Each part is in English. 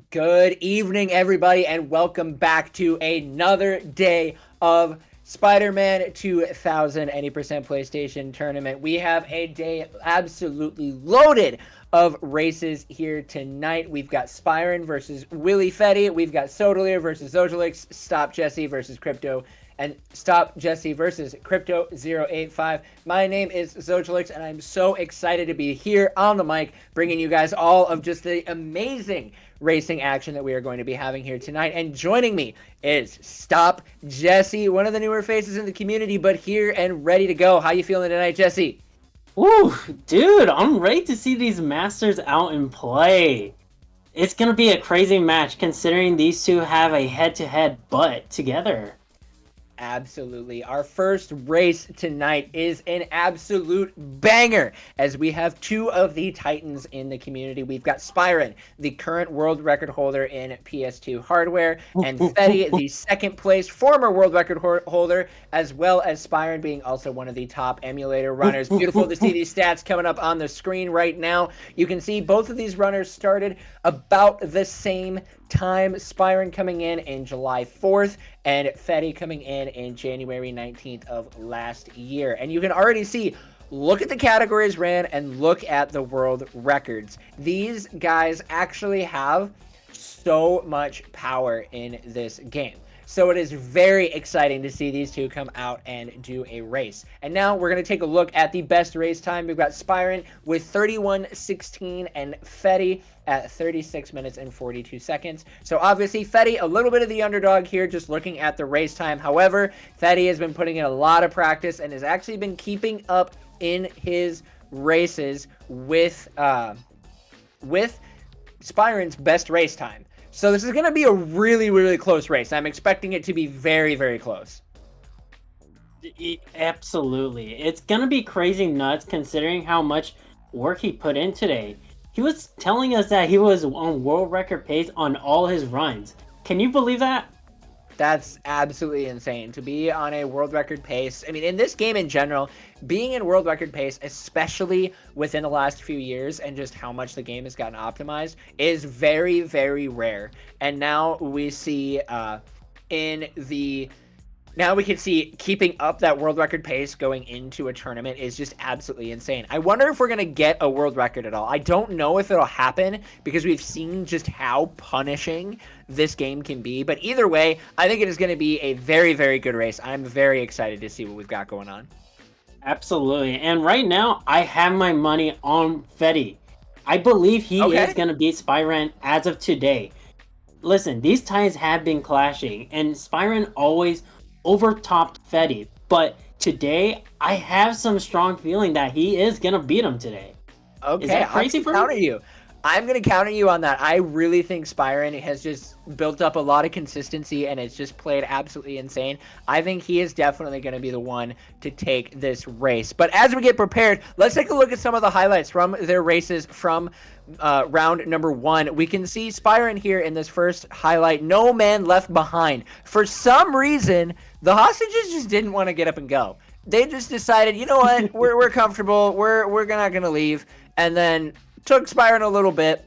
Good evening, everybody, and welcome back to another day of Spider-Man 2000 Any% PlayStation Tournament. We have a day absolutely loaded of races here tonight. We've got Spyron versus Willy Fetty. We've got Sodalier versus Zojalix, Stop Jesse versus Crypto, and Stop Jesse versus Crypto 085. My name is Zojalix, and I'm so excited to be here on the mic, bringing you guys all of just the amazing racing action that we are going to be having here tonight. And joining me is Stop Jesse, one of the newer faces in the community, but here and ready to go. How you feeling tonight, Jesse? Ooh, dude, I'm ready to see these masters out and play. It's gonna be a crazy match considering these two have a head-to-head butt together. Absolutely. Our first race tonight is an absolute banger as we have two of the titans in the community. We've got Spyron, the current world record holder in PS2 hardware, and Fetty, the second place former world record holder, as well as Spyron being also one of the top emulator runners. Beautiful to see these stats coming up on the screen right now. You can see both of these runners started about the same time. Spyron coming in July 4th and Fetty coming in January 19th of last year. And you can already see, look at the categories ran and look at the world records. These guys actually have so much power in this game. So it is very exciting to see these two come out and do a race. And now we're going to take a look at the best race time. We've got Spyron with 31:16 and Fetty at 36 minutes and 42 seconds. So obviously Fetty, a little bit of the underdog here, just looking at the race time. However, Fetty has been putting in a lot of practice and has actually been keeping up in his races with Spyron's best race time. So this is going to be a really, really close race. I'm expecting it to be very, very close. Absolutely. It's gonna be crazy nuts considering how much work he put in today. He was telling us that he was on world record pace on all his runs. Can you believe that? That's absolutely insane to be on a world record pace. I mean, in this game in general, being in world record pace, especially within the last few years and just how much the game has gotten optimized, is very, very rare. And now we see in the now we can see keeping up that world record pace going into a tournament is just absolutely insane. I wonder if we're going to get a world record at all. I don't know if it'll happen because we've seen just how punishing this game can be. But either way, I think it is going to be a very, very good race. I'm very excited to see what we've got going on. Absolutely. And right now, I have my money on Fetty. I believe he is Okay. gonna beat Spyran as of today. Listen, these ties have been clashing, and Spyron always overtopped Fetty. But today, I have some strong feeling that he is gonna beat him today. Is Okay, that I'm crazy gonna for me? counter you. I'm gonna counter you on that. I really think Spyron has just built up a lot of consistency and it's just played absolutely insane. I think he is definitely gonna be the one to take this race. But as we get prepared, let's take a look at some of the highlights from their races from round number one. We can see Spyron here in this first highlight. No man left behind. For some reason, the hostages just didn't want to get up and go. They just decided, you know what, we're comfortable. We're not gonna leave, and then took Spyron a little bit,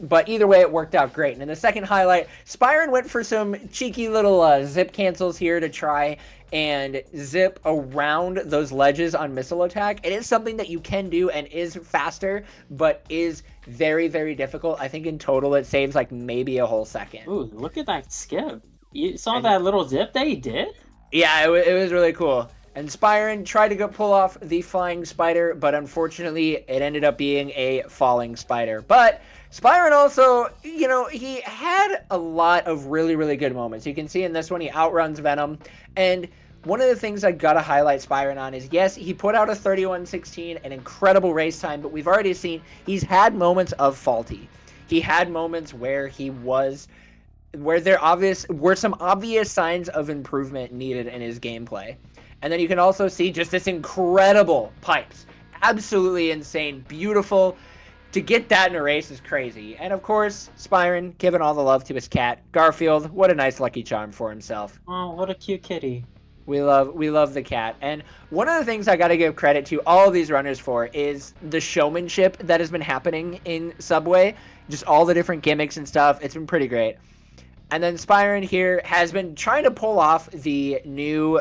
but either way, it worked out great. And in the second highlight, Spyron went for some cheeky little zip cancels here to try and zip around those ledges on missile attack. It is something that you can do and is faster, but is very, very difficult. I think in total it saves like maybe a whole second. Ooh, look at that skip. You saw And that little zip that he did? yeah, it was really cool. And Spyron tried to go pull off the flying spider, but unfortunately, it ended up being a falling spider. But Spyron also, he had a lot of really, really good moments. You can see in this one, he outruns Venom. And one of the things I gotta highlight Spyron on is, yes, he put out a 31:16, an incredible race time, but we've already seen he's had moments of faulty. He had moments where there were some obvious signs of improvement needed in his gameplay. And then you can also see just this incredible pipes. Absolutely insane, beautiful. To get that in a race is crazy. And of course, Spyron giving all the love to his cat, Garfield. What a nice lucky charm for himself. Oh, what a cute kitty. We love the cat. And one of the things I got to give credit to all of these runners for is the showmanship that has been happening in Subway. just all the different gimmicks and stuff. It's been pretty great. And then Spyron here has been trying to pull off the new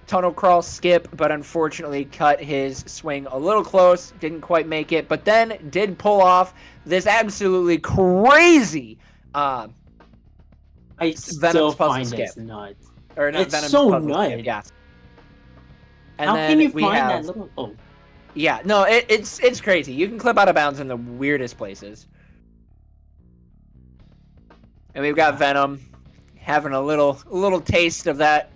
tunnel crawl skip, but unfortunately cut his swing a little close. Didn't quite make it, but then did pull off this absolutely crazy I Venom's still puzzle find skip. this nuts. Or not It's Venom's so puzzle nuts. skip, yeah. And How then can you we find have, that little? Oh, yeah, no, it's crazy. You can clip out of bounds in the weirdest places. And we've got Venom having a little taste of that.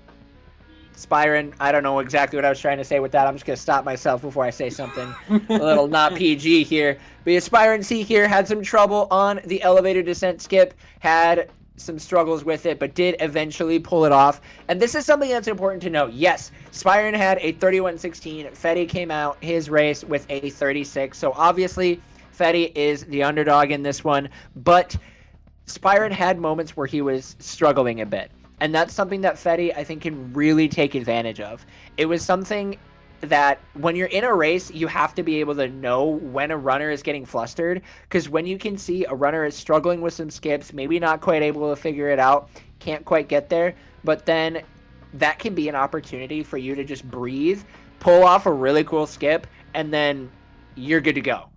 Spyron, I don't know exactly what I was trying to say with that. I'm just going to stop myself before I say something a little not PG here. But yeah, Spyron C here had some trouble on the elevator descent skip, had some struggles with it, but did eventually pull it off. And this is something that's important to note. Yes, Spyron had a 31-16. Fetty came out his race with a 36. So obviously, Fetty is the underdog in this one. But Spyron had moments where he was struggling a bit. And that's something that Fetty, I think, can really take advantage of. It was something that when you're in a race, you have to be able to know when a runner is getting flustered. Because when you can see a runner is struggling with some skips, maybe not quite able to figure it out, can't quite get there, but then that can be an opportunity for you to just breathe, pull off a really cool skip, and then you're good to go.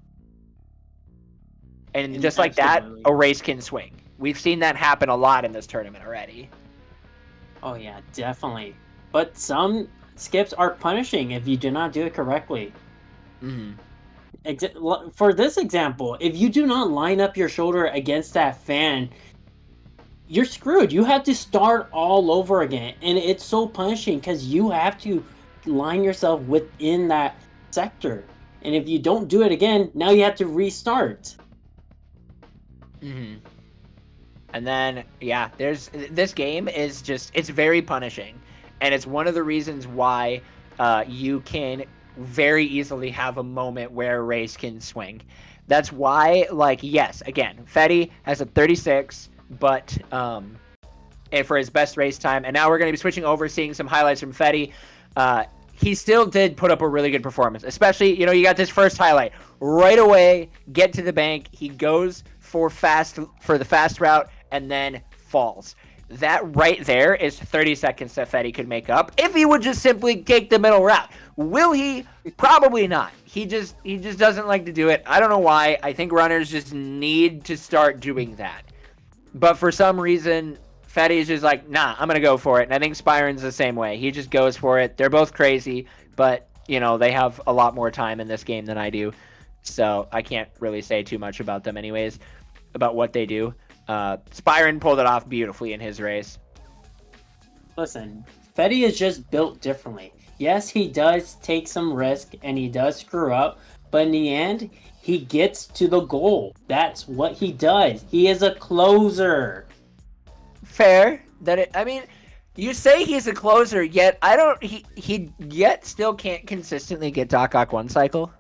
And just like that, a race can swing. We've seen that happen a lot in this tournament already. Oh yeah, definitely. But some skips are punishing if you do not do it correctly. For this example, if you do not line up your shoulder against that fan, you're screwed. You have to start all over again. And it's so punishing because you have to line yourself within that sector. And if you don't do it again, now you have to restart. And then, yeah, this game is just, it's very punishing. And it's one of the reasons why you can very easily have a moment where a race can swing. That's why, like, yes, again, Fetty has a 36, but for his best race time. And now we're going to be switching over, seeing some highlights from Fetty. He still did put up a really good performance, especially, you got this first highlight. Right away, get to the bank. He goes for the fast route and then falls. That right there is 30 seconds that Fetty could make up if he would just simply take the middle route. Will he? Probably not. He just doesn't like to do it. I don't know why. I think runners just need to start doing that. But for some reason, Fetty's just like, nah, I'm going to go for it. And I think Spyron's the same way. He just goes for it. They're both crazy, but, they have a lot more time in this game than I do. So I can't really say too much about them anyways, about what they do. Spyron pulled it off beautifully in his race. Listen, Fetty is just built differently. Yes, he does take some risk and he does screw up, but in the end, he gets to the goal. That's what he does. He is a closer. Fair. You say he's a closer, yet he yet still can't consistently get Doc Ock one cycle.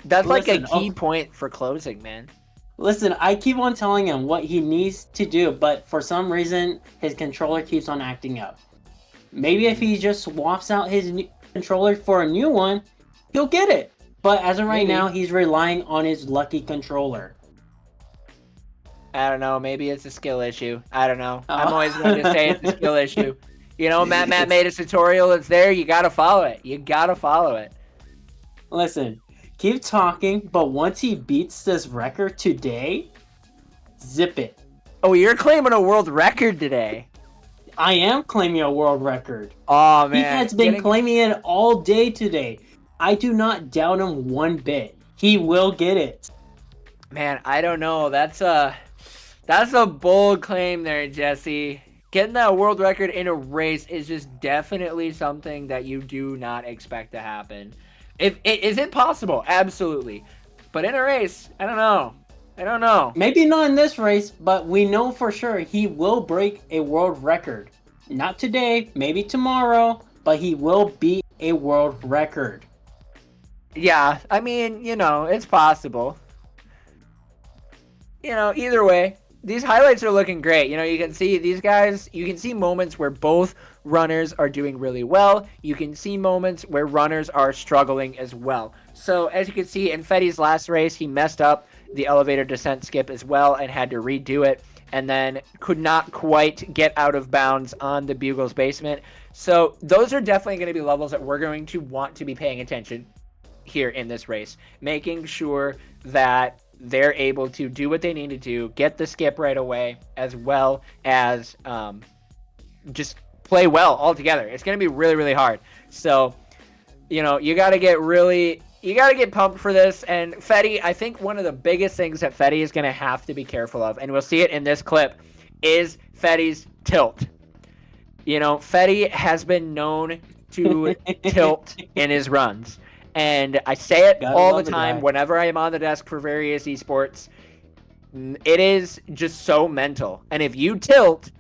That's like a key point for closing, man. Listen, I keep on telling him what he needs to do, but for some reason, his controller keeps on acting up. Maybe if he just swaps out his controller for a new one, he'll get it. But as of right now, he's relying on his lucky controller. I don't know. Maybe it's a skill issue. I don't know. I'm always going to say it's a skill issue. Matt made a tutorial. It's there. You got to follow it. Listen, keep talking, but once he beats this record today, zip it. Oh, you're claiming a world record today. I am claiming a world record. Oh, man. He has been claiming it all day today. I do not doubt him one bit. He will get it. Man, I don't know. That's a bold claim there, Jesse. Getting that world record in a race is just definitely something that you do not expect to happen. Is it possible? Absolutely. But in a race, I don't know. Maybe not in this race, but we know for sure he will break a world record. Not today, maybe tomorrow, but he will beat a world record. Yeah, I mean, it's possible. Either way, these highlights are looking great. You can see these guys, you can see moments where both runners are doing really well. You can see moments where runners are struggling as well. So as you can see in Fetty's last race, he messed up the elevator descent skip as well and had to redo it, and then could not quite get out of bounds on the Bugle's basement. So those are definitely going to be levels that we're going to want to be paying attention here in this race, making sure that they're able to do what they need to do, get the skip right away, as well as just play well altogether. It's going to be really, really hard. So, you got to get pumped for this. And Fetty, I think one of the biggest things that Fetty is going to have to be careful of, and we'll see it in this clip, is Fetty's tilt. Fetty has been known to tilt in his runs. And I say it all the time whenever I am on the desk for various esports. It is just so mental. And if you tilt,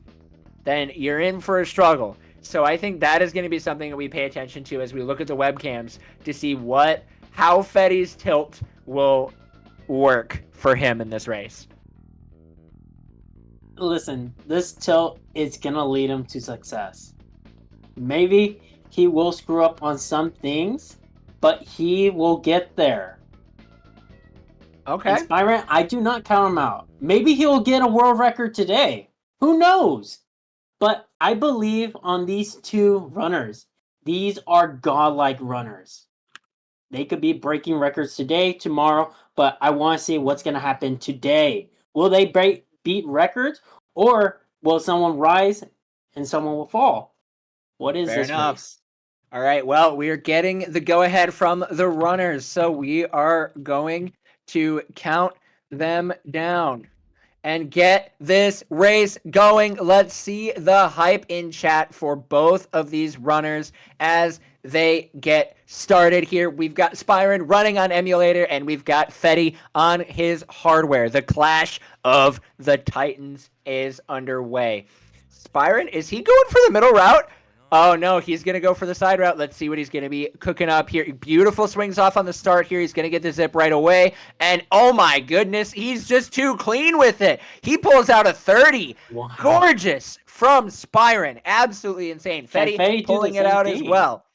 then you're in for a struggle. So I think that is going to be something that we pay attention to as we look at the webcams to see how Fetty's tilt will work for him in this race. Listen, this tilt is going to lead him to success. Maybe he will screw up on some things, but he will get there. Okay. And Spyran, I do not count him out. Maybe he will get a world record today. Who knows? But I believe on these two runners. These are godlike runners. They could be breaking records today, tomorrow, but I want to see what's going to happen today. Will they beat records, or will someone rise and someone will fall? What is this race? All right, well, we are getting the go-ahead from the runners, so we are going to count them down and get this race going. Let's see the hype in chat for both of these runners as they get started here. We've got Spyran running on emulator, and we've got Fetty on his hardware. The clash of the Titans is underway. Spyran, is he going for the middle route? Oh, no, he's going to go for the side route. Let's see what he's going to be cooking up here. Beautiful swings off on the start here. He's going to get the zip right away. And, oh, my goodness, he's just too clean with it. He pulls out a 30. Wow. Gorgeous from Spyran. Absolutely insane. Fetty pulling it out as well.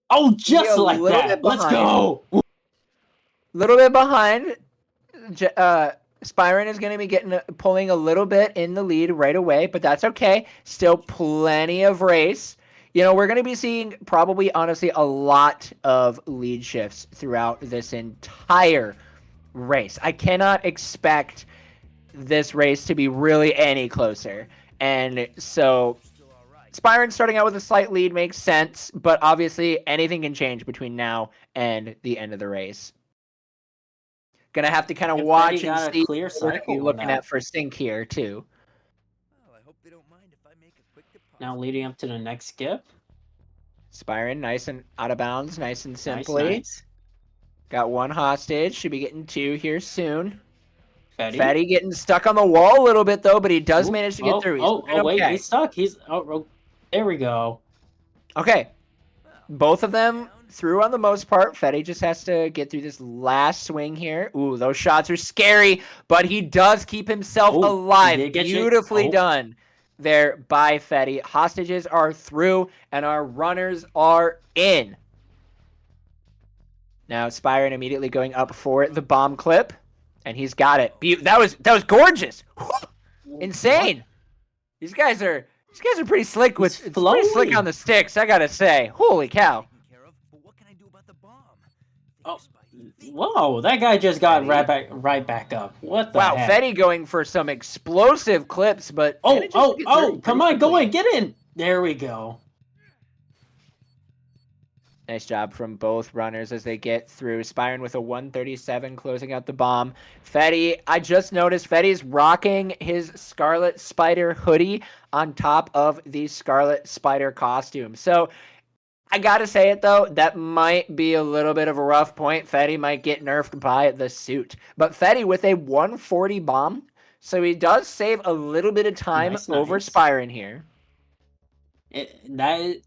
Oh, just like that. Let's go. A little bit behind. Spyran is going to be pulling a little bit in the lead right away, but that's okay. Still plenty of race. We're going to be seeing probably, honestly, a lot of lead shifts throughout this entire race. I cannot expect this race to be really any closer. And so Spyran starting out with a slight lead makes sense, but obviously anything can change between now and the end of the race. Gonna have to kind of watch and see what you're looking at for sync here too. Well, I hope they don't mind if I make a quick deposit. Now leading up to the next skip. Spyran, nice and out of bounds, nice and simply. Nice. Got one hostage. Should be getting two here soon. Fetty getting stuck on the wall a little bit though, but he does manage to get through. Wait, he's stuck. There we go. Okay. Both of them through on the most part. Fetty just has to get through this last swing here. Ooh, those shots are scary, but he does keep himself alive. Beautifully done there by Fetty. Hostages are through, and our runners are in. Now Spyran immediately going up for the bomb clip, and he's got it. That was gorgeous. Insane. These guys are pretty slick pretty slick on the sticks, I gotta say. Holy cow. Oh, whoa, that guy just got right back up. What the heck? Fetty going for some explosive clips, but... come on, go in, get in! There we go. Nice job from both runners as they get through. Spyran with a 137 closing out the bomb. Fetty, I just noticed Fetty's rocking his Scarlet Spider hoodie on top of the Scarlet Spider costume. So I gotta say it though, that might be a little bit of a rough point. Fetty might get nerfed by the suit. But Fetty with a 140 bomb, so he does save a little bit of time over Spyran here. It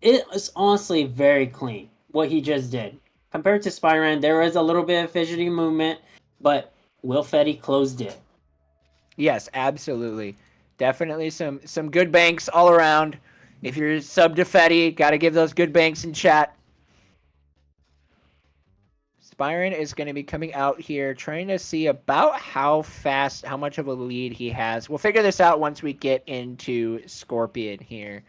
is honestly very clean. What he just did. Compared to Spyran, there is a little bit of fidgety movement, but Will Fetty closed it. Yes, absolutely. Definitely some good banks all around. If you're sub to Fetty, got to give those good banks in chat. Spyron is going to be coming out here trying to see about how much of a lead he has. We'll figure this out once we get into Scorpion here.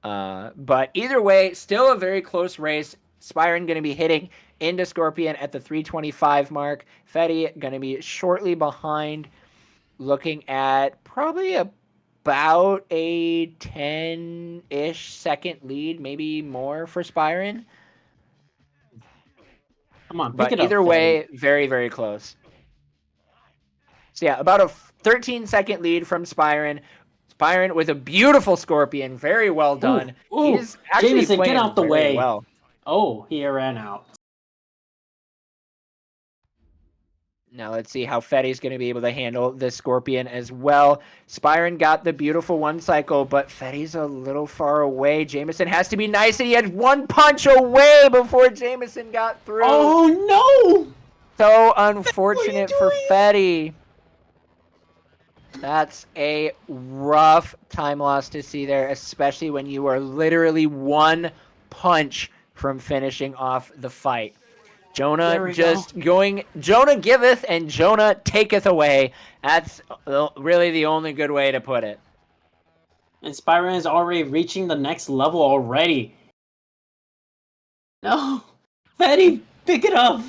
But either way, still a very close race. Spyron going to be hitting into Scorpion at the 325 mark. Fetty going to be shortly behind, looking at probably about a 10-ish second lead, maybe more for Spyron. Come on, pick But it up, either Fetty. way, very, very close. So yeah, about a 13-second lead from Spyron. Spyron with a beautiful Scorpion. Very well done. Ooh, He's actually Jameson, get playing out the very way. well. Oh, he ran out. Now let's see how Fetty's going to be able to handle this Scorpion as well. Spyron got the beautiful one cycle, but Fetty's a little far away. Jameson has to be nice, and he had one punch away before Jameson got through. Oh, no! So unfortunate for doing? Fetty. That's a rough time loss to see there, especially when you are literally one punch from finishing off the fight. Jonah just going, Jonah giveth and Jonah taketh away. That's really the only good way to put it. And Spyron is already reaching the next level already. No! Fetty, pick it up!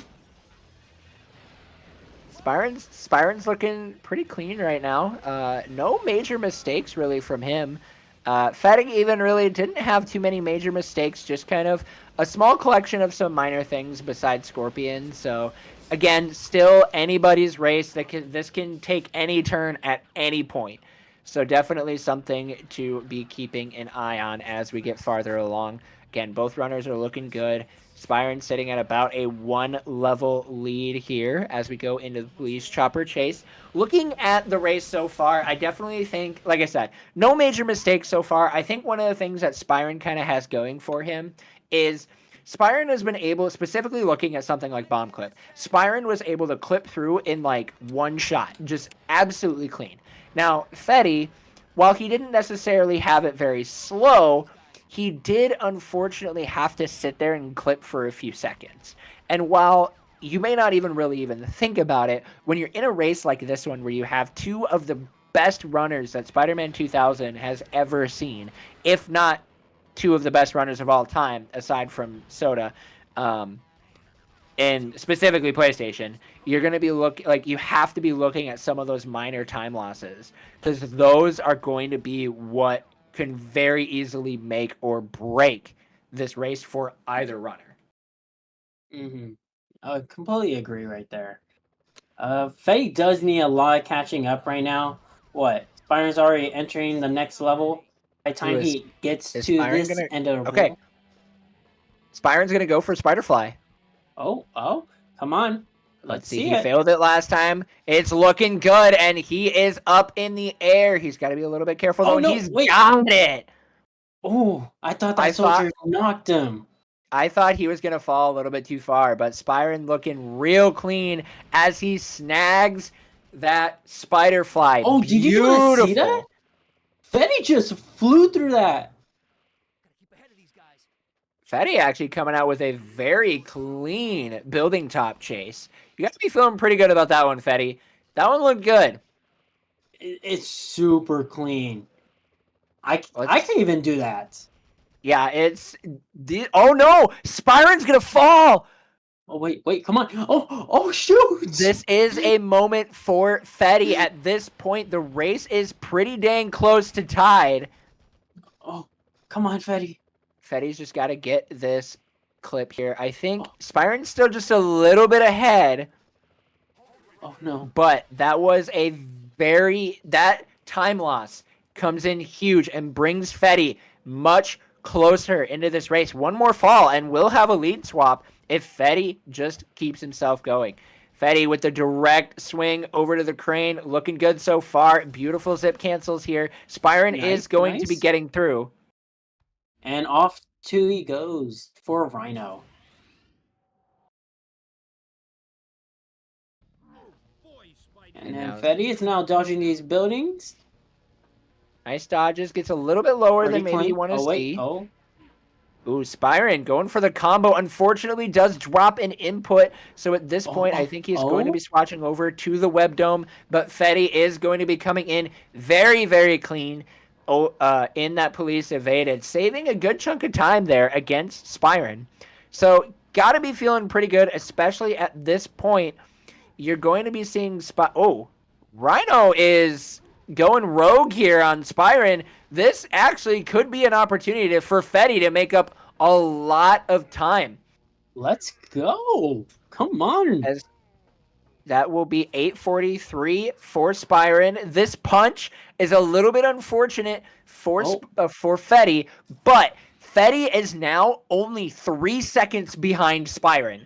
Spyron's looking pretty clean right now. No major mistakes really from him. Fetty even really didn't have too many major mistakes, just kind of a small collection of some minor things besides Scorpion. So again, still anybody's race. This can take any turn at any point. So definitely something to be keeping an eye on as we get farther along. Again, both runners are looking good. Spyron sitting at about a 1-level lead here as we go into the police chopper chase. Looking at the race so far, I definitely think, like I said, no major mistakes so far. I think one of the things that Spyron kind of has going for him is Spyron has been able, specifically looking at something like Bomb Clip, Spyron was able to clip through in like one shot, just absolutely clean. Now, Fetty, while he didn't necessarily have it very slow, he did unfortunately have to sit there and clip for a few seconds. And while you may not even think about it, when you're in a race like this one where you have two of the best runners that Spider-Man 2000 has ever seen, if not two of the best runners of all time, aside from Soda, and specifically PlayStation, you're going to be you have to be looking at some of those minor time losses, because those are going to be what can very easily make or break this race for either runner. Mm-hmm. I completely agree right there. Fetty does need a lot of catching up right now. What? Spyron's already entering the next level. By the time he gets to Spyron this end of the okay. roll. Spyron's going to go for Spiderfly. Oh, come on. Let's see. see He it. failed it last time. It's looking good, and he is up in the air. He's got to be a little bit careful, though, and he's got it. Oh, I thought that soldier knocked him. I thought he was going to fall a little bit too far, but Spyron looking real clean as he snags that Spiderfly. Oh, did you guys see that? Fetty just flew through that. Fetty actually coming out with a very clean building top chase. You got to be feeling pretty good about that one, Fetty. That one looked good. It's super clean. I can't even do that. Yeah, oh no! Spyron's gonna fall! Oh, wait, come on. Oh, shoot! This is a moment for Fetty. At this point, the race is pretty dang close to tied. Oh, come on, Fetty. Fetty's just got to get this clip here. I think Spyron's still just a little bit ahead. Oh, no. But that was that time loss comes in huge and brings Fetty much closer into this race. One more fall, and we'll have a lead swap if Fetty just keeps himself going. Fetty with the direct swing over to the crane. Looking good so far. Beautiful zip cancels here. Spyron is going to be getting through. And off he goes for Rhino. And then Fetty is now dodging these buildings. Nice dodges. Gets a little bit lower than maybe you want to see. Ooh, Spyron going for the combo. Unfortunately, does drop an input. So at this point, I think he's going to be swatching over to the web dome. But Fetty is going to be coming in very, very clean in that police evaded, saving a good chunk of time there against Spyron. So got to be feeling pretty good, especially at this point. You're going to be seeing Rhino is going rogue here on Spyron. This actually could be an opportunity for Fetty to make up a lot of time. Let's go. Come on. As that will be 8:43 for Spyron. This punch is a little bit unfortunate for Fetty, but Fetty is now only 3 seconds behind Spyron.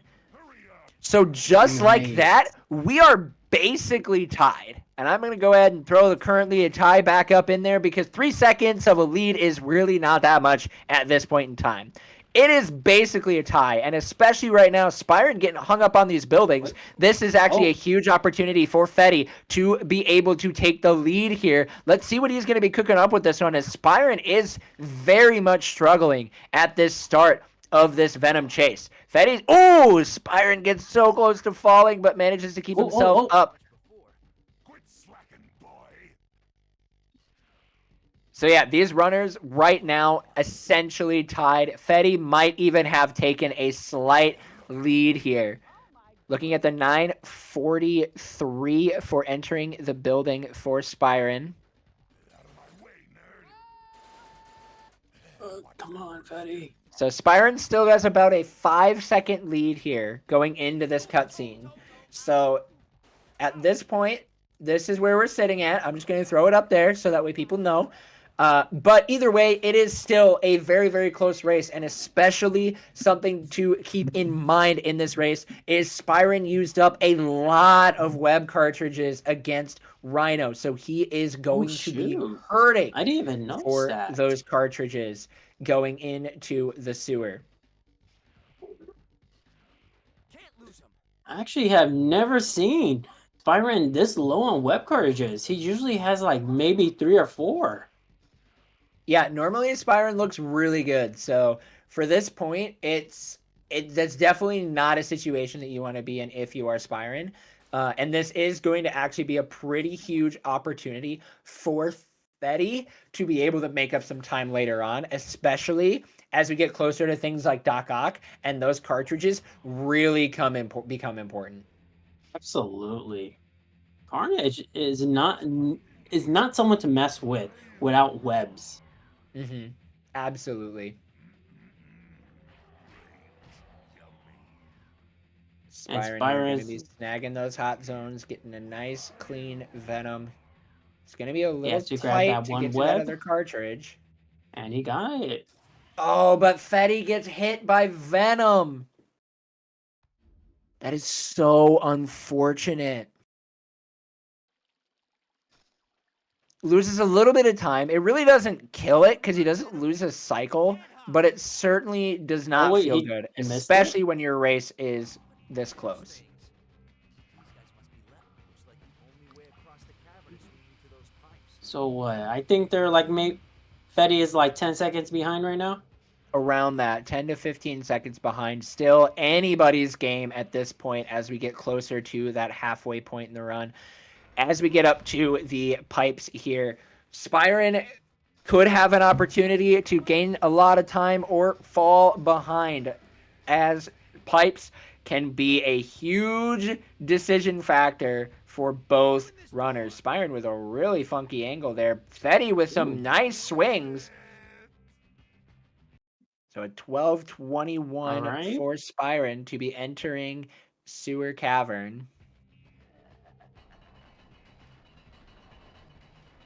So just like that, we are basically tied. And I'm going to go ahead and throw currently a tie back up in there because 3 seconds of a lead is really not that much at this point in time. It is basically a tie, and especially right now, Spyron getting hung up on these buildings. This is actually a huge opportunity for Fetty to be able to take the lead here. Let's see what he's going to be cooking up with this one, as Spyron is very much struggling at this start of this Venom chase. Fetty's, Spyron gets so close to falling, but manages to keep himself up. So yeah, these runners right now essentially tied. Fetty might even have taken a slight lead here. Looking at the 9:43 for entering the building for Spyron. Come on, Fetty. So Spyron still has about a 5-second lead here going into this cutscene. So at this point, this is where we're sitting at. I'm just going to throw it up there so that way people know. But either way, it is still a very, very close race, and especially something to keep in mind in this race is Spyron used up a lot of web cartridges against Rhino, so he is going to be hurting. I didn't even notice for those cartridges going into the sewer. I actually have never seen Spyron this low on web cartridges. He usually has like maybe 3 or 4. Yeah, normally Spyron looks really good. So for this point, that's definitely not a situation that you want to be in if you are Spyron. And this is going to actually be a pretty huge opportunity for Fetty to be able to make up some time later on, especially as we get closer to things like Doc Ock and those cartridges really become important. Absolutely. Carnage is not someone to mess with without webs. Mm-hmm. Absolutely. Spyron going to be snagging those hot zones, getting a nice, clean Venom. It's going to be a little tight to get to that other cartridge. And he got it. Oh, but Fetty gets hit by Venom. That is so unfortunate. Loses a little bit of time. It really doesn't kill it because he doesn't lose a cycle, but it certainly does not feel good, especially when your race is this close. So what? I think they're like Fetty is like 10 seconds behind right now. Around that, 10 to 15 seconds behind. Still anybody's game at this point as we get closer to that halfway point in the run. As we get up to the pipes here, Spyron could have an opportunity to gain a lot of time or fall behind, as pipes can be a huge decision factor for both runners. Spyron with a really funky angle there. Fetty with some nice swings. So a 12:21 for Spyron to be entering Sewer Cavern.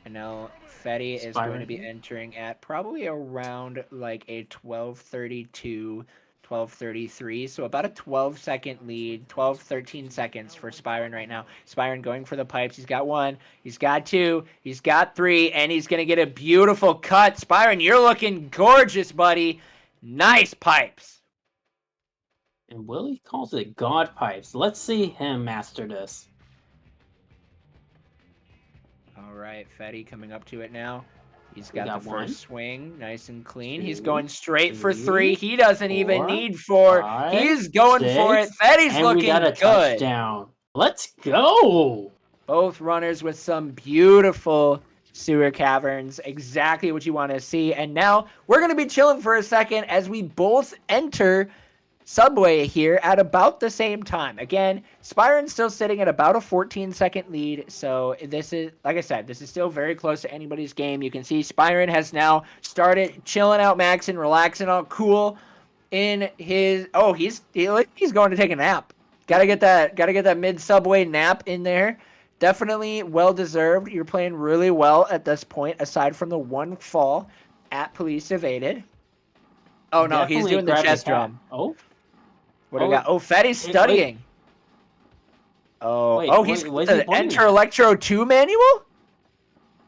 And now Fetty is going to be entering at probably around like a 12:32, 12:33. So about a 12-second lead, 12, 13 seconds for Spyron right now. Spyron going for the pipes. He's got 1, he's got 2, he's got 3, and he's going to get a beautiful cut. Spyron, you're looking gorgeous, buddy. Nice pipes. And Willie calls it God pipes. Let's see him master this. All right, Fetty coming up to it now. He's We got the got one, first swing, nice and clean. He's 2, going straight for 3. 3, He doesn't even 4, need 4. 5, He's going for it. 6, Fetty's and we got looking a good. touchdown. Let's go! Both runners with some beautiful sewer caverns, exactly what you want to see. And now we're going to be chilling for a second as we both enter Subway here at about the same time. Again, Spyron's still sitting at about a 14-second lead, so this is, like I said, this is still very close to anybody's game. You can see Spyron has now started chilling out, maxing, relaxing, all cool in his. Oh, he's going to take a nap. Gotta get that mid Subway nap in there. Definitely well deserved. You're playing really well at this point, aside from the one fall at Police Evaded. Oh no, he's Definitely doing the grab chest his hat. drum. Oh, What do we got? Oh, Fetty's studying. Wait, He's wait, got what is he the pointing Enter at? Electro 2 manual?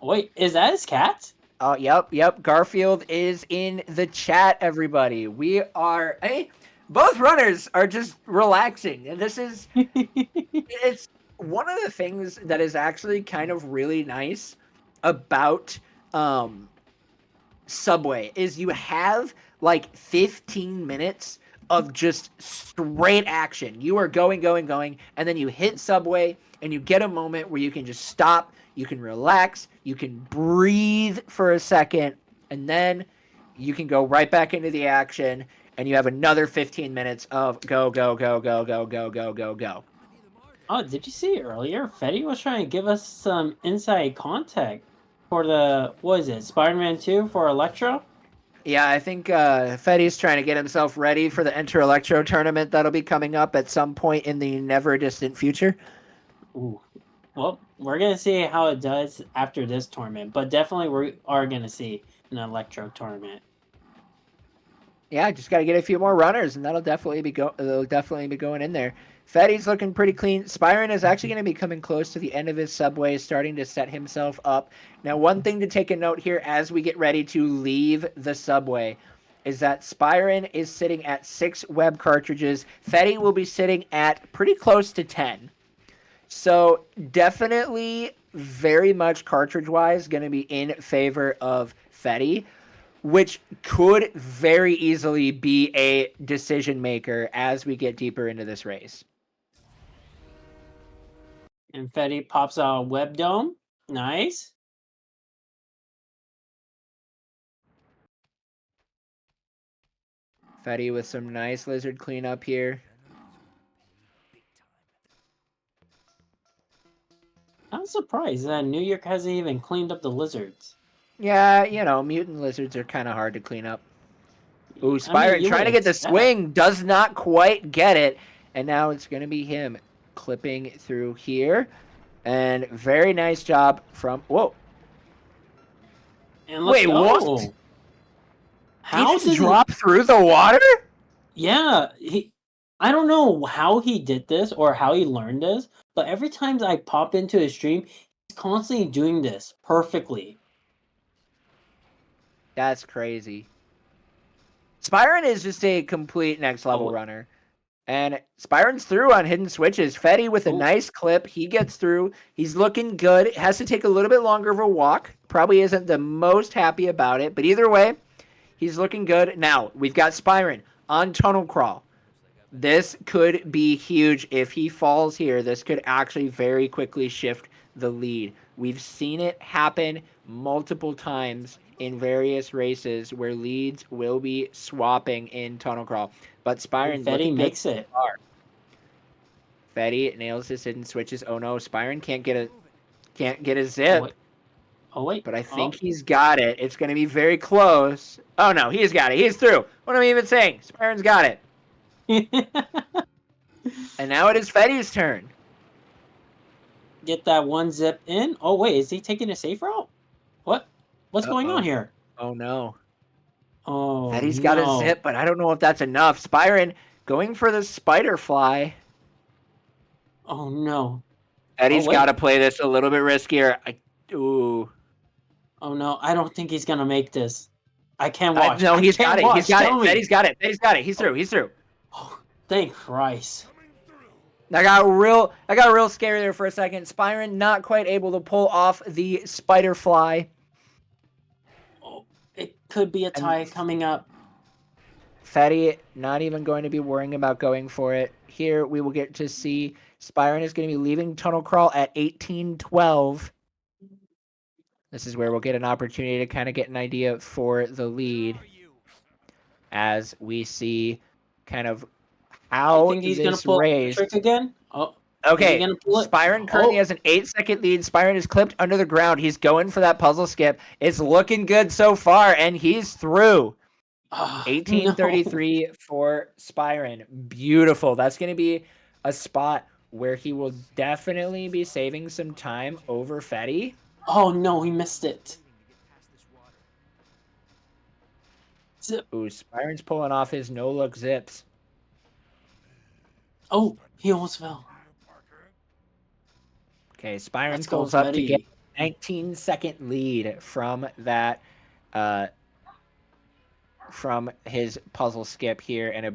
Wait, is that his cat? Oh, yep. Garfield is in the chat, everybody. We are, hey, both runners are just relaxing. And it's one of the things that is actually kind of really nice about Subway is you have like 15 minutes of just straight action. You are going, and then you hit Subway and you get a moment where you can just stop, you can relax, you can breathe for a second, and then you can go right back into the action and you have another 15 minutes of go. Oh, did you see earlier? Fetty was trying to give us some inside contact for the, what is it, Spider-Man 2 for Electro? Yeah, I think Fetty's trying to get himself ready for the Enter Electro tournament that'll be coming up at some point in the never distant future. Ooh. Well, we're going to see how it does after this tournament, but definitely we are going to see an Electro tournament. Yeah, just got to get a few more runners, and that'll definitely be going in there. Fetty's looking pretty clean. Spyron is actually going to be coming close to the end of his Subway, starting to set himself up. Now, one thing to take a note here as we get ready to leave the Subway is that Spyron is sitting at 6 web cartridges. Fetty will be sitting at pretty close to 10. So definitely very much cartridge-wise going to be in favor of Fetty, which could very easily be a decision maker as we get deeper into this race. And Fetty pops out a web dome. Nice. Fetty with some nice lizard cleanup here. I'm surprised that New York hasn't even cleaned up the lizards. Yeah, mutant lizards are kind of hard to clean up. Ooh, I mean, Spyron you trying would to get the expect. swing, does not quite get it. And now it's going to be him clipping through here. And very nice job from... Whoa. And let's Wait, go. what? How he just dropped through the water? Yeah, I don't know how he did this or how he learned this, but every time I pop into his stream, he's constantly doing this perfectly. That's crazy. Spyron is just a complete next level runner. And Spyron's through on hidden switches. Fetty with a nice clip. He gets through. He's looking good. Has to take a little bit longer of a walk. Probably isn't the most happy about it. But either way, he's looking good. Now, we've got Spyron on Tunnel Crawl. This could be huge. If he falls here, this could actually very quickly shift the lead. We've seen it happen multiple times in various races where leads will be swapping in Tunnel Crawl. But Spyron Fetty makes it. Fetty nails his hidden switches. Oh no, Spyron can't get a zip. Oh wait. But I think he's got it. It's going to be very close. Oh no, he's got it. He's through. What am I even saying? Spyron's got it. And now it is Fetty's turn. Get that one zip in. Oh wait, is he taking a safe route? What's going on here? Oh no. Oh, Fetty's got a zip, but I don't know if that's enough. Spyron going for the spider fly. Oh no. Fetty's got to play this a little bit riskier. Ooh. Oh no, I don't think he's gonna make this. I can't watch. No, he's got it. He's got it. Fetty's got it. Fetty's got it. He's through. He's through. Oh, thank Christ. I got real scary there for a second. Spyron not quite able to pull off the spider fly. Could be a And tie coming up. Fetty not even going to be worrying about going for it. Here we will get to see Spyron is going to be leaving Tunnel Crawl at 18-12. This is where we'll get an opportunity to kind of get an idea for the lead as we see kind of I how think he's gonna this pull the race. trick again. Oh, is he Okay, gonna pull it? Spyron currently Oh, has an 8-second lead. Spyron is clipped under the ground. He's going for that puzzle skip. It's looking good so far, and he's through. no. 1833 for Spyron. Beautiful. That's going to be a spot where he will definitely be saving some time over Fetty. Oh no, he missed it. Zip. Ooh, Spyron's pulling off his no-look zips. Oh, he almost fell. Okay, Spyron Let's go, pulls up to get Fetty. 19-second lead from that from his puzzle skip here, and a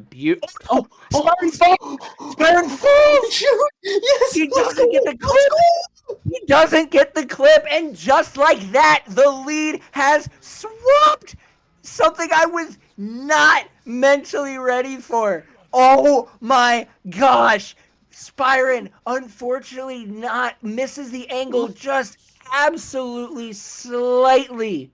Oh, Spyron falls! Spyron falls! Shoot! Yes, He let's doesn't go! get the clip. Let's go! He doesn't get the clip, and just like that, the lead has swapped. Something I was not mentally ready for. Oh my gosh. Spyron, unfortunately, not misses the angle just absolutely slightly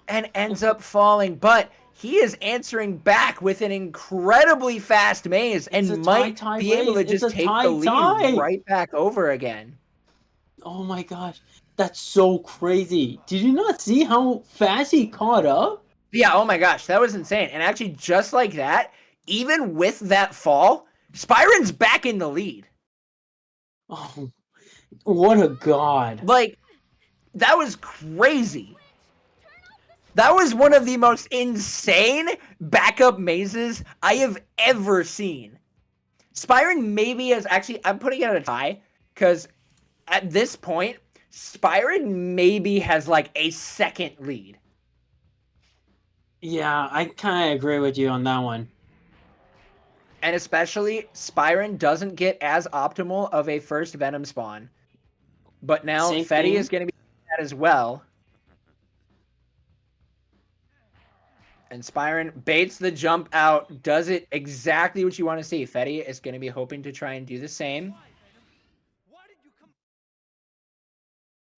and ends up falling, but he is answering back with an incredibly fast maze It's a and might tie be able to race. It's just a take the lead tie. right back over again. Oh my gosh, that's so crazy! Did you not see how fast he caught up? Yeah, oh my gosh, that was insane. And actually, just like that, even with that fall, Spyron's back in the lead. Oh, what a god! Like, that was crazy. That was one of the most insane backup mazes I have ever seen. Spyron maybe is actually, I'm putting it at a tie, because at this point, Spyron maybe has like a second lead. Yeah, I kind of agree with you on that one. And especially, Spyron doesn't get as optimal of a first Venom spawn. But now Same Fetty thing. is going to be that as well. And Spyron baits the jump out, does it exactly what you want to see. Fetty is going to be hoping to try and do the same.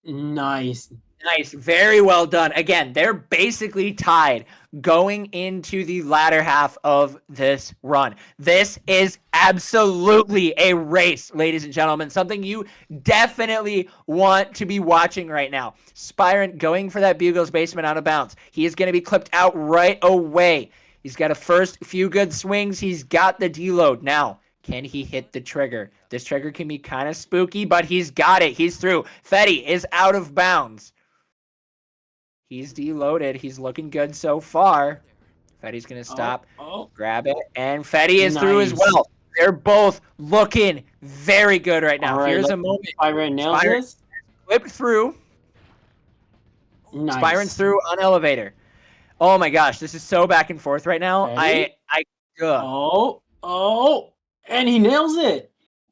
Nice. Nice. Very well done. Again, they're basically tied going into the latter half of this run. This is absolutely a race, ladies and gentlemen. Something you definitely want to be watching right now. Spyron going for that Bugle's basement out of bounds. He is going to be clipped out right away. He's got a first few good swings. He's got the deload. Now, can he hit the trigger? This trigger can be kind of spooky, but he's got it. He's through. Fetty is out of bounds. He's deloaded. He's looking good so far. Fetty's going to stop, grab it, and Fetty is through as well. They're both looking very good right now. Right, here's a moment. Spyron nails this. Clipped through. Nice. Spyron's through on elevator. Oh my gosh, this is so back and forth right now. Fetty? And he nails it.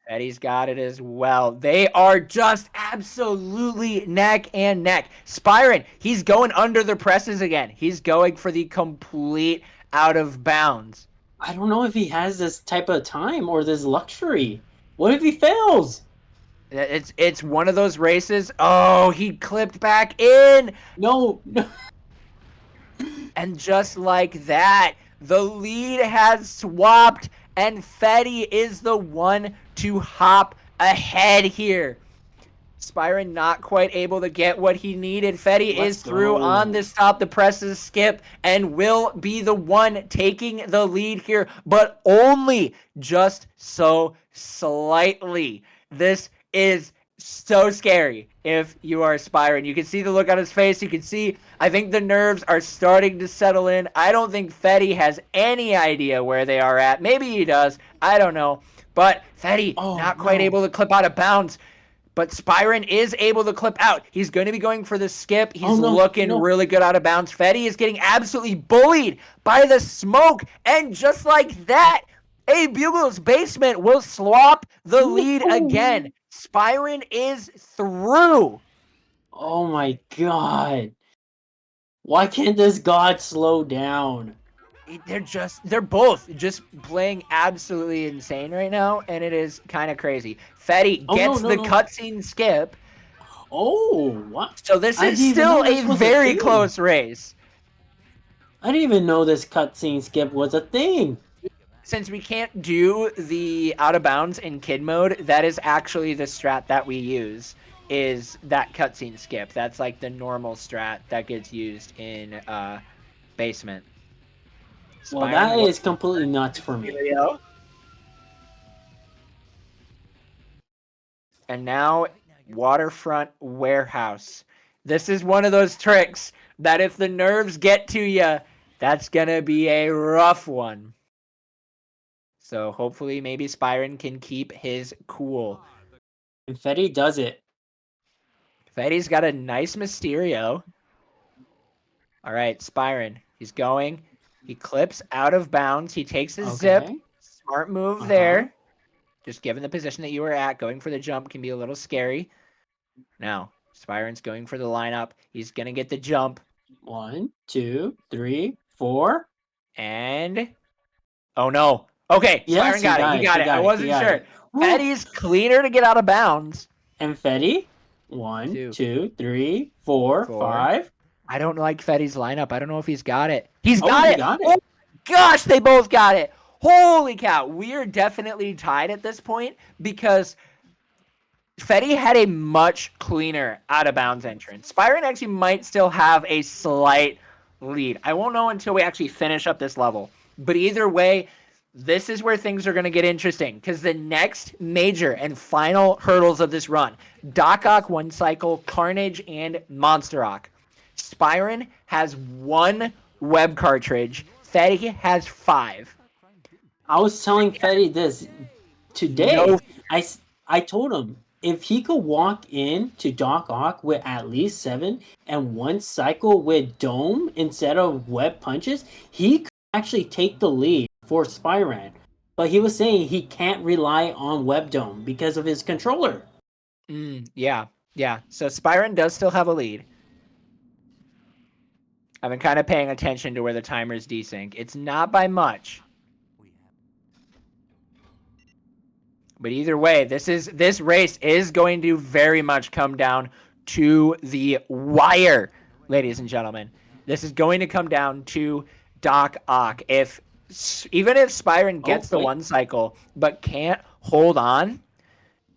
Fetty's got it as well. They are just absolutely neck and neck. Spyron, he's going under the presses again. He's going for the complete out of bounds. I don't know if he has this type of time or this luxury. What if he fails? It's one of those races. Oh, he clipped back in. No. And just like that, the lead has swapped, and Fetty is the one to hop ahead here. Spyron not quite able to get what he needed. Fetty is through on the stop the presses skip and will be the one taking the lead here, but only just so slightly. This is so scary if you are Spyron. You can see the look on his face. You can see, I think the nerves are starting to settle in. I don't think Fetty has any idea where they are at. Maybe he does. I don't know. But Fetty not quite able to clip out of bounds. But Spyron is able to clip out. He's going to be going for the skip. He's looking really good out of bounds. Fetty is getting absolutely bullied by the smoke. And just like that, a Bugle's basement will swap the lead again. Spyron is through. Oh my god. Why can't this god slow down? They're both just playing absolutely insane right now, and it is kind of crazy. Fetty Oh no, gets no, the no. cutscene skip, Oh, what? so this I is didn't even still know a this was a very thing. close race. I didn't even know this cutscene skip was a thing. Since we can't do the out of bounds in kid mode, that is actually the strat that we use. Is that cutscene skip? That's like the normal strat that gets used in basement. Well, Spyron that was is completely nuts for me. Mysterio. And now waterfront warehouse. This is one of those tricks that if the nerves get to you, that's gonna be a rough one. So hopefully maybe Spyron can keep his cool. And Fetty does it. Fetty's got a nice Mysterio. All right, Spyron. He's going. He clips out of bounds. He takes his zip. Okay. Smart move Uh-huh. there. Just given the position that you were at, going for the jump can be a little scary. Now, Spyron's going for the lineup. He's going to get the jump. 1, 2, 3, 4. And oh no. Okay, Yes, Spyron he got it. He got it. got He it. I got it. He wasn't got sure. it. Woo. Fetty's cleaner to get out of bounds. And Fetty. 1, Two, 2, 3, 4, four. 5. I don't like Fetty's lineup. I don't know if he's got it. He's Oh, got he it. got Oh it. gosh, they both got it. Holy cow. We are definitely tied at this point because Fetty had a much cleaner out of bounds entrance. Spyron actually might still have a slight lead. I won't know until we actually finish up this level. But either way, this is where things are going to get interesting because the next major and final hurdles of this run, Doc Ock, One Cycle, Carnage, and Monster Ock. Spyron has one web cartridge. Fetty has 5. I was telling Fetty this No. today. I told him if he could walk in to Doc Ock with at least 7 and one cycle with Dome instead of web punches, he could actually take the lead for Spyran. But he was saying he can't rely on Web Dome because of his controller. Yeah. So Spyron does still have a lead. I've been kind of paying attention to where the timer's desync. It's not by much. But either way, this race is going to very much come down to the wire, ladies and gentlemen. This is going to come down to Doc Ock. Even if Spyron Oh, gets the wait. one cycle but can't hold on,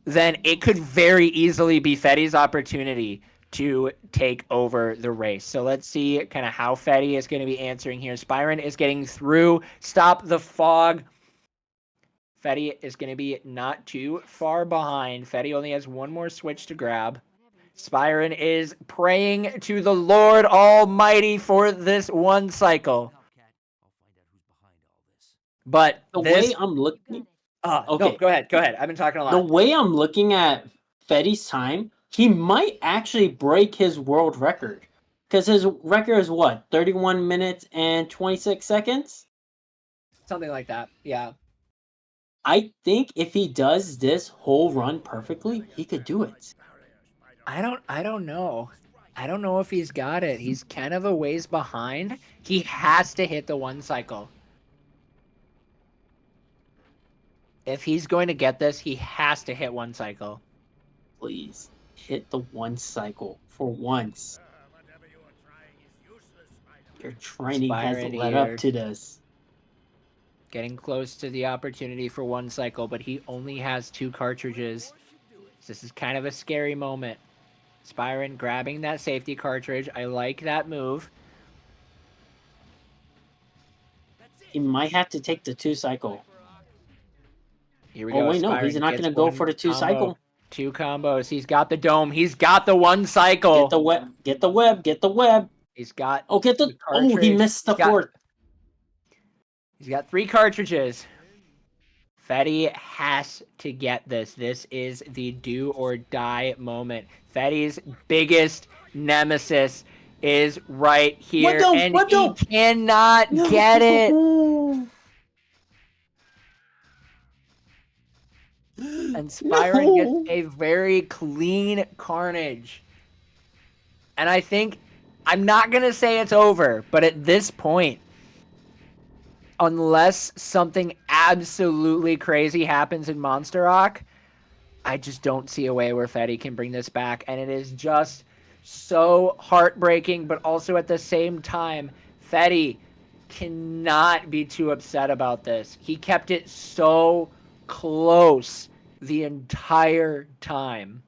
then it could very easily be Fetty's opportunity to take over the race. So let's see kind of how Fetty is going to be answering here. Spyron is getting through. Stop the fog. Fetty is going to be not too far behind. Fetty only has one more switch to grab. Spyron is praying to the Lord Almighty for this one cycle. But The this... way I'm looking, No, okay, go ahead. Go ahead. I've been talking a the lot. way I'm looking at Fetty's time, he might actually break his world record. Because his record is what, 31 minutes and 26 seconds? Something like that. Yeah. I think if he does this whole run perfectly, he could do it. I don't know. I don't know if he's got it. He's kind of a ways behind. He has to hit the one cycle. If he's going to get this, he has to hit one cycle. Please hit the one cycle for once. Your training has Spyron led up here, to this. getting close to the opportunity for one cycle, but he only has 2 cartridges. So this is kind of a scary moment. Spyron grabbing that safety cartridge. I like that move. He might have to take the 2 cycle. Here we Oh go. wait, no, he's Spyron not gets gonna go one for the 2 combo. cycle. 2 combos. He's got the dome. He's got the one cycle. Get the web, get the web, get the web. He's got Oh, get the cartridge. he missed the 4th. He's got 3 cartridges. Fetty has to get this. This is the do or die moment. Fetty's biggest nemesis is right here, and he cannot get it. And Spyron gets a very clean Carnage. And I think I'm not gonna say it's over, but at this point, unless something absolutely crazy happens in Monster Rock, I just don't see a way where Fetty can bring this back. And it is just so heartbreaking, but also at the same time, Fetty cannot be too upset about this. He kept it so close the entire time.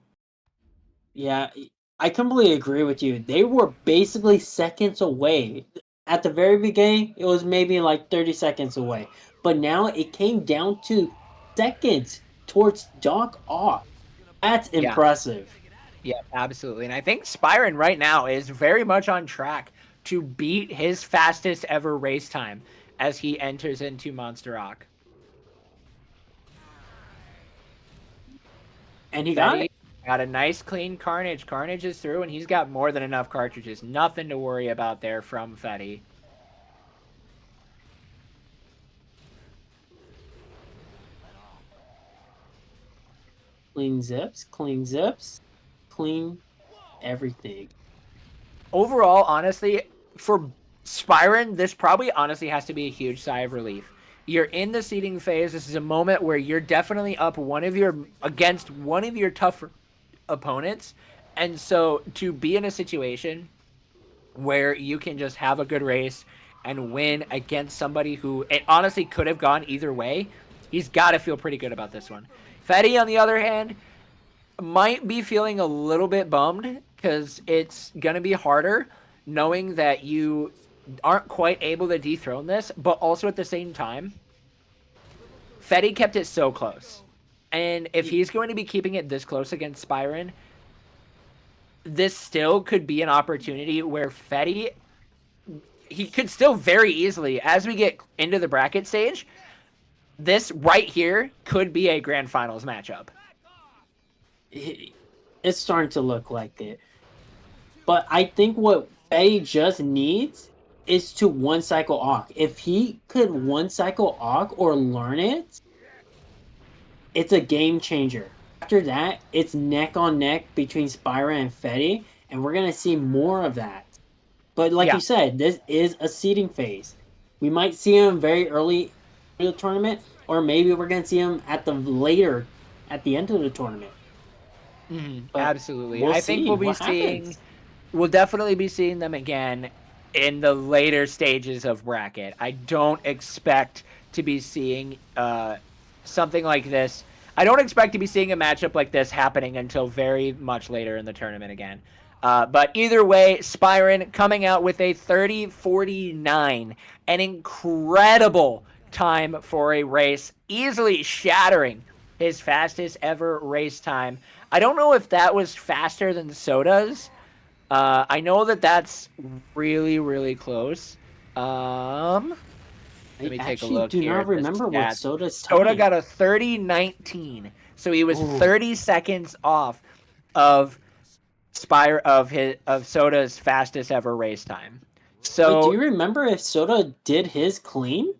Yeah, I completely agree with you. They were basically seconds away. At the very beginning, it was maybe like 30 seconds away. But now it came down to seconds towards Doc Ock. That's Yeah. impressive. Yeah, absolutely. And I think Spyron right now is very much on track to beat his fastest ever race time as he enters into Monster Rock. And he got Fetty it. got a nice clean Carnage. Carnage is through, and he's got more than enough cartridges. Nothing to worry about there from Fetty. Clean zips, clean zips, clean everything. Overall, honestly, for Spyron, this probably honestly has to be a huge sigh of relief. You're in the seeding phase. This is a moment where you're definitely up against one of your tougher opponents. And so to be in a situation where you can just have a good race and win against somebody who it honestly could have gone either way, he's got to feel pretty good about this one. Fetty, on the other hand, might be feeling a little bit bummed because it's going to be harder knowing that you aren't quite able to dethrone this, but also at the same time, Fetty kept it so close. And if he's going to be keeping it this close against Spyron, this still could be an opportunity where Fetty, he could still very easily, as we get into the bracket stage, this right here could be a grand finals matchup. It's starting to look like it. But I think what Fetty just needs is to one cycle Awk. If he could one cycle Awk or learn it, it's a game changer. After that, it's neck on neck between Spyra and Fetty, and we're gonna see more of that. But like you Yeah. said, this is a seeding phase. We might see him very early in the tournament, or maybe we're gonna see him at the end of the tournament. But Absolutely. we'll I think see what happens. we'll definitely be seeing them again in the later stages of bracket. I don't expect to be seeing something like this. I don't expect to be seeing a matchup like this happening until very much later in the tournament again. But either way, Spyron coming out with a 30:49, an incredible time for a race, easily shattering his fastest ever race time. I don't know if that was faster than Soda's. I know that that's really, really close. Let I me take a actually look do here not at the remember what stats. Soda's Soda time. got a 30:19, so he was Oh, 30 seconds off of Soda's fastest ever race time. wait, do So you remember if Soda did his clean?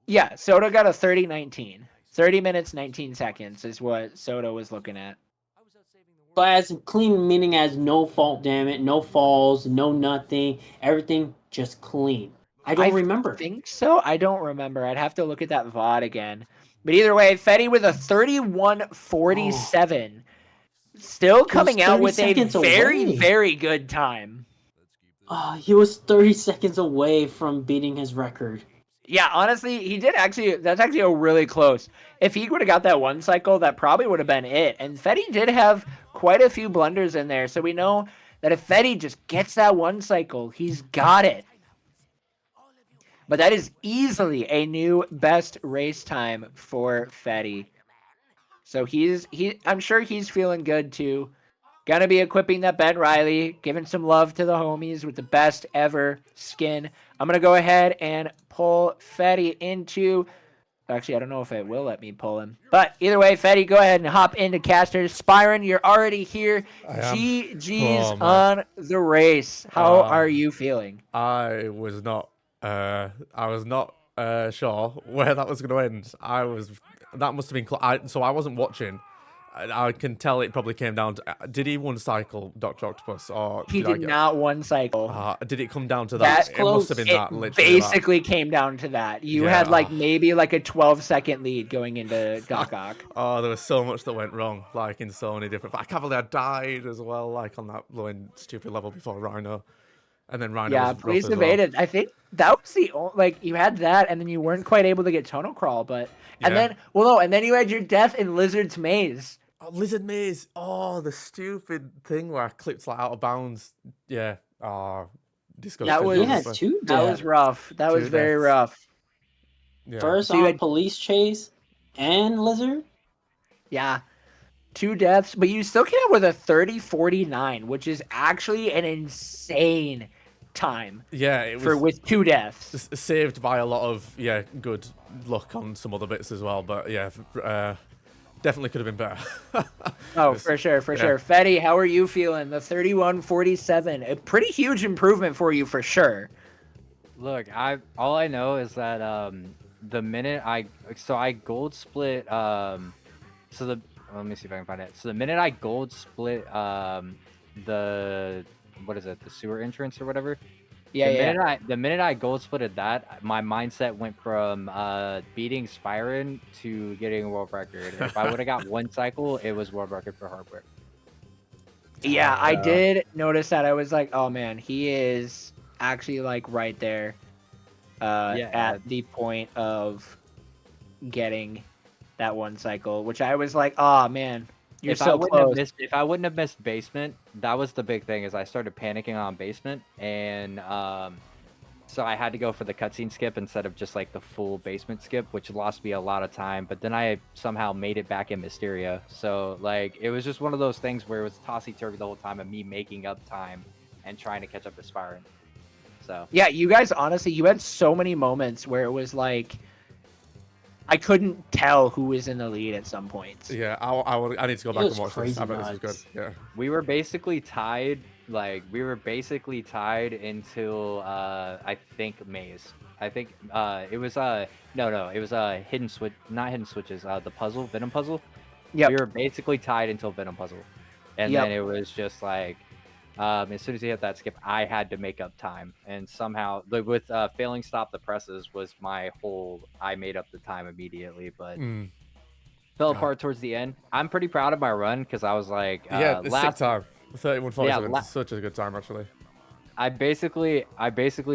yeah, Soda got a 30:19. 30 minutes 19 seconds is what Soda was looking at. But as clean meaning as no fault, damn it, no falls, no nothing, everything just clean. I don't I remember. think so. I don't remember. I'd have to look at that VOD again. But either way, Fetty with a Oh, 31:47, still he was coming out 30 with a seconds very, away. very good time. He was 30 seconds away from beating his record. Yeah, honestly, he did actually. That's actually a really close. If he would have got that one cycle, that probably would have been it. And Fetty did have quite a few blunders in there, so we know that if Fetty just gets that one cycle, he's got it. But that is easily a new best race time for Fetty. So I'm sure he's feeling good too. Gonna be equipping that Ben Riley, giving some love to the homies with the best ever skin. I'm gonna go ahead and pull Fetty into. Actually, I don't know if it will let me pull him. But either way, Fetty, go ahead and hop into casters. Spyron, you're already here. I am. GG's Oh man. on the race. How Uh, are you feeling? I was not. I was not sure where that was going to end. That must have been. So I wasn't watching. I can tell it probably came down to. Did he one cycle Dr. Octopus, or He did not one cycle. Did it come down to That- that? It must have been It that. Literally, basically came down to that. You Yeah, had like maybe like a 12-second lead going into Gok. Oh, there was so much that went wrong, like in so many different. Cavalier died as well, like on that low end stupid level before Rhino, and then Rhino Yeah, was rough police as well. evaded. I think that was the only, like you had that, and then you weren't quite able to get tonal crawl, but and Yeah. then no, and then you had your death in Lizard's Maze. Oh, Lizard Maze. Oh, the stupid thing where I clipped like out of bounds. Yeah. Oh, disgusting. That was- He had honestly. 2 That was deaths. rough. That was Two very deaths. rough. Yeah. First So you on had- police chase and Lizard. Yeah. 2 deaths, but you still came out with a 30-49, which is actually an insane time Yeah, it was with 2 deaths. saved by a lot of good luck on some other bits as well. But yeah, definitely could have been better. Oh, for sure. Fetty, how are you feeling? The 31-47, a pretty huge improvement for you for sure. Look, all I know is that the minute I gold split let me see if I can find it. So the minute I gold split the the sewer entrance or whatever. The minute I gold splitted that, my mindset went from beating Spyron to getting a world record. If I would have got one cycle, it was world record for hardware. Yeah, I did notice that. I was like, oh man, he is actually like right there at the point of getting that one cycle, which I was like, oh man, you're so close. If I wouldn't have missed basement, that was the big thing, is I started panicking on basement, and so I had to go for the cutscene skip instead of just like the full basement skip, which lost me a lot of time. But then I somehow made it back in Mysteria. So like it was just one of those things where it was tossy-turvy the whole time of me making up time and trying to catch up to Spyron. So Yeah, you guys, honestly, you had so many moments where it was like I couldn't tell who was in the lead at some points. Yeah, I need to go back and watch this. I bet this is good. nuts. Yeah. we were basically tied. Like we were basically tied until I think Maze. I think it was it was hidden switch, not hidden switches. The puzzle, Venom puzzle. Yep. We were basically tied until Venom puzzle, and Yep. then it was just like as soon as he hit that skip, I had to make up time, and somehow with failing stop the presses was my whole. I made up the time immediately, but fell apart towards the end. I'm pretty proud of my run because I was like, Yeah, it's sick time. 31-47. Yeah, It's such a good time actually. I basically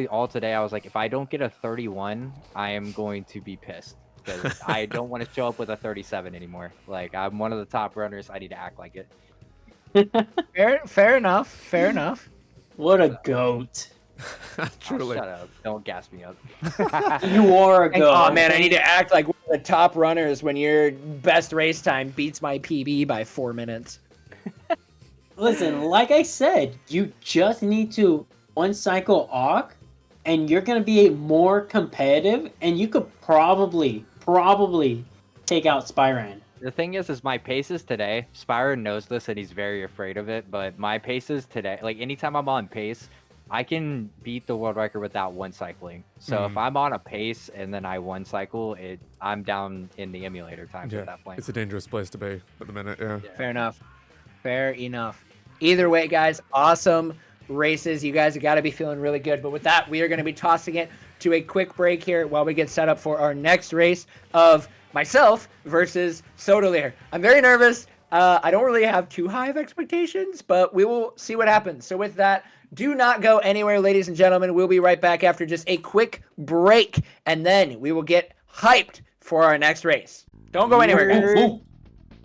all today I was like, if I don't get a 31, I am going to be pissed because I don't want to show up with a 37 anymore. Like I'm one of the top runners. I need to act like it. Fair enough. What a goat. Truly. Shut up! Don't gas me up. You are a goat. Oh man, I need to act like one of the top runners when your best race time beats my PB by 4 minutes. Listen, like I said, you just need to one cycle Auk, and you're gonna be more competitive, and you could probably take out Spyran. The thing is my paces today. Spyron knows this and he's very afraid of it. But my paces today, like anytime I'm on pace, I can beat the world record without one cycling. So if I'm on a pace and then I one cycle, I'm down in the emulator times at that point. It's a dangerous place to be at the minute. Yeah. Fair enough. Either way, guys, awesome races. You guys have got to be feeling really good. But with that, we are going to be tossing it to a quick break here while we get set up for our next race of myself versus Sodalier. I'm very nervous. I don't really have too high of expectations, but we will see what happens. So with that, do not go anywhere, ladies and gentlemen. We'll be right back after just a quick break, and then we will get hyped for our next race. Don't go anywhere, guys.